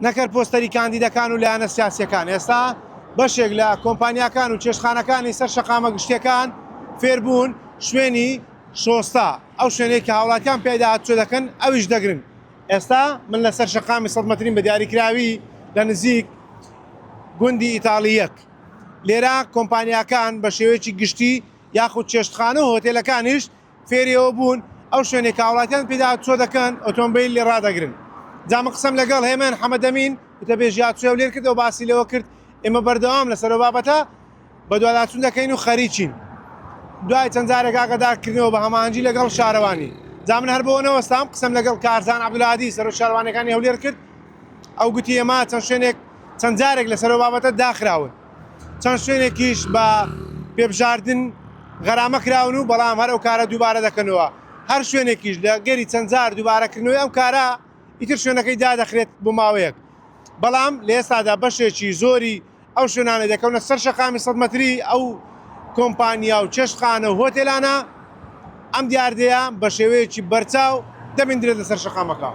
نەکرد پۆستەری کاندیدەکان و لایەنە سیاسیەکان. ئێستا بەشێک لە کۆمپانیاکان و چێشتخانەکانی سەر شەقامە گشتیەکان فێربوون شوێنی شۆستا ئەو شوێنەی کە هاوڵاتیان پێدا هاتوچۆ دەکەن ئەویش دەگرن. ئێستا من لەسەر شەقامی 100 مەترین بە دیاریکراوی لە نزیک گوندی ئیتاڵیەک. لێرە کۆمپانیاکان بە شێوەیەکی گشتی یاخود چێشتخانە و هۆتێلەکانیش فێریەوە بوون ئەو شوێنێک کە هاوڵاتیان پێدا هاتوچۆ دەکەن ئۆتۆمبیل لێ ڕادەگرن. جا من قسەم لەگەڵ هێمن حەمەدەمین وتەبێژی هاتوچۆ و لێر کردەوە باسی لەوە کرد ئێمە بەردەوام لەسەر بابەتە بە دواداچوون دەکەین و خەریکین. دوای چەند جارێک ئاگادارکردنەوە بە هەماهەنگی لەگەڵ شارەوانی. جا من هەر بۆ نەوەستام قسەم لەگەڵ کارزان عەبدولهادی سەرۆک شارەوانەکانی هەولێر کرد. ئەو گوتی ئێمە چەند شوێنێک چەند جارێک لەسەر بابەتە داخراون. چەند شوێنێکیش بە پێبژاردن غەرامە کراون و بەڵام هەر ئەو کارە دووبارە دەکەنەوە. هەر شوێنێکیش لە گەری چەند جار دووبارەکردنەوەی ئەم کارە ئیتر شوێنەکەی دادەخرێت بۆ ماوەیەک. بەڵام لە ئێستادا بەشێکی زۆری ئەو شوێنانە دەکەونە سەر شەقامی 100 مەتری ئەو کۆمپانیا و چێشتخانە و هۆتێلانە ئەم دیاردەیە بە شێوەیەکی بەرچاو دەبیندرێت لەسەر شەقامەکە.